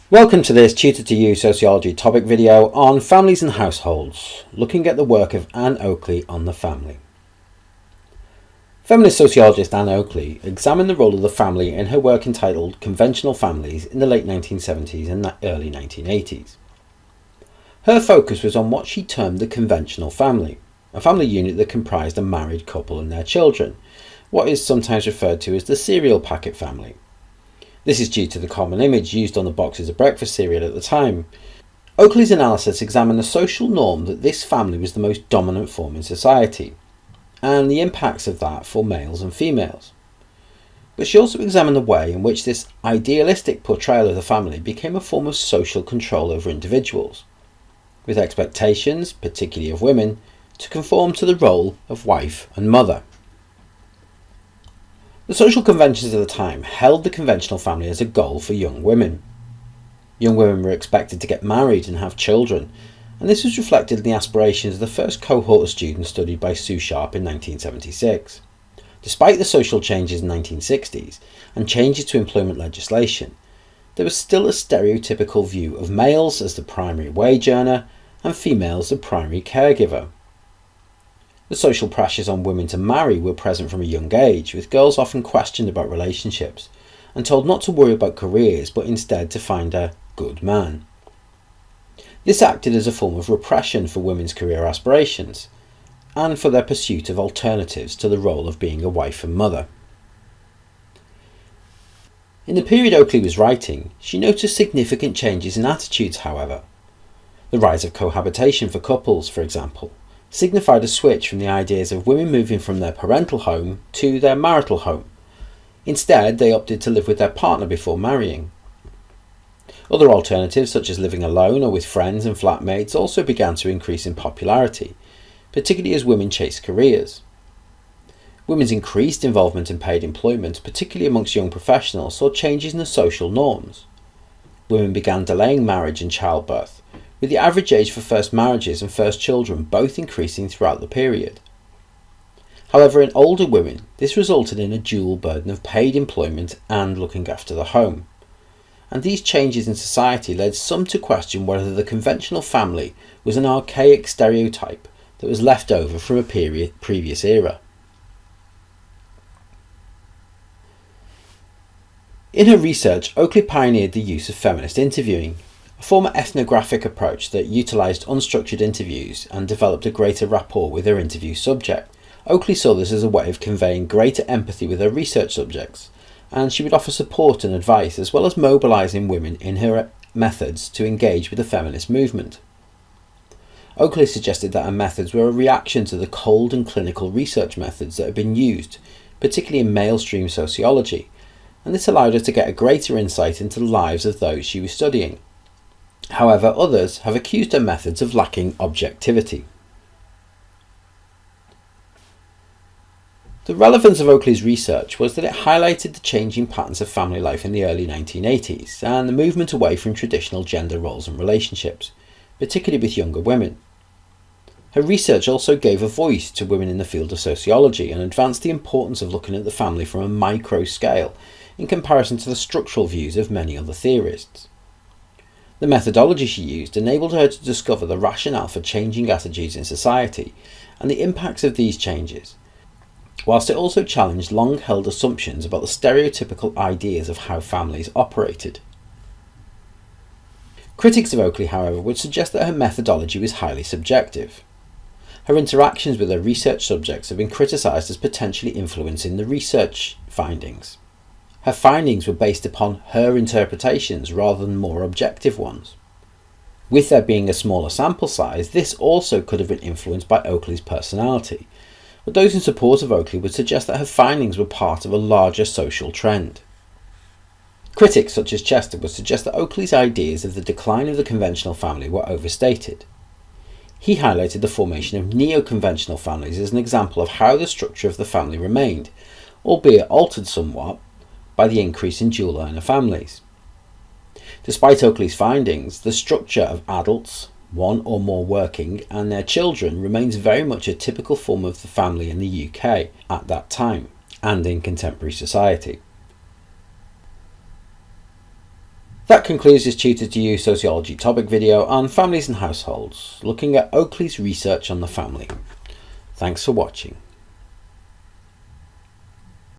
Welcome to this Tutor to You Sociology topic video on families and households, looking at the work of Ann Oakley on the family. Feminist sociologist Ann Oakley examined the role of the family in her work entitled Conventional Families in the late 1970s and early 1980s. Her focus was on what she termed the conventional family, a family unit that comprised a married couple and their children, what is sometimes referred to as the cereal packet family. This is due to the common image used on the boxes of breakfast cereal at the time. Oakley's analysis examined the social norm that this family was the most dominant form in society, and the impacts of that for males and females. But she also examined the way in which this idealistic portrayal of the family became a form of social control over individuals, with expectations, particularly of women, to conform to the role of wife and mother. The social conventions of the time held the conventional family as a goal for young women. Young women were expected to get married and have children, and this was reflected in the aspirations of the first cohort of students studied by Sue Sharp in 1976. Despite the social changes in the 1960s and changes to employment legislation, there was still a stereotypical view of males as the primary wage earner and females the primary caregiver. The social pressures on women to marry were present from a young age, with girls often questioned about relationships and told not to worry about careers but instead to find a good man. This acted as a form of repression for women's career aspirations and for their pursuit of alternatives to the role of being a wife and mother. In the period Oakley was writing, she noticed significant changes in attitudes, however. The rise of cohabitation for couples, for example, signified a switch from the ideas of women moving from their parental home to their marital home. Instead, they opted to live with their partner before marrying. Other alternatives, such as living alone or with friends and flatmates, also began to increase in popularity, particularly as women chased careers. Women's increased involvement in paid employment, particularly amongst young professionals, saw changes in the social norms. Women began delaying marriage and childbirth, with the average age for first marriages and first children both increasing throughout the period. However, in older women, this resulted in a dual burden of paid employment and looking after the home. And these changes in society led some to question whether the conventional family was an archaic stereotype that was left over from a previous era. In her research, Oakley pioneered the use of feminist interviewing, a former ethnographic approach that utilised unstructured interviews and developed a greater rapport with her interview subject. Oakley saw this as a way of conveying greater empathy with her research subjects, and she would offer support and advice as well as mobilising women in her methods to engage with the feminist movement. Oakley suggested that her methods were a reaction to the cold and clinical research methods that had been used, particularly in mainstream sociology, and this allowed her to get a greater insight into the lives of those she was studying. However, others have accused her methods of lacking objectivity. The relevance of Oakley's research was that it highlighted the changing patterns of family life in the early 1980s and the movement away from traditional gender roles and relationships, particularly with younger women. Her research also gave a voice to women in the field of sociology and advanced the importance of looking at the family from a micro scale in comparison to the structural views of many other theorists. The methodology she used enabled her to discover the rationale for changing attitudes in society and the impacts of these changes, whilst it also challenged long-held assumptions about the stereotypical ideas of how families operated. Critics of Oakley, however, would suggest that her methodology was highly subjective. Her interactions with her research subjects have been criticised as potentially influencing the research findings. Her findings were based upon her interpretations rather than more objective ones. With there being a smaller sample size, this also could have been influenced by Oakley's personality, but those in support of Oakley would suggest that her findings were part of a larger social trend. Critics such as Chester would suggest that Oakley's ideas of the decline of the conventional family were overstated. He highlighted the formation of neo-conventional families as an example of how the structure of the family remained, albeit altered somewhat, by the increase in dual earner families. Despite Oakley's findings, the structure of adults, one or more working, and their children remains very much a typical form of the family in the UK at that time and in contemporary society. That concludes this Tutor to You sociology topic video on families and households, looking at Oakleys research on the family. Thanks for watching.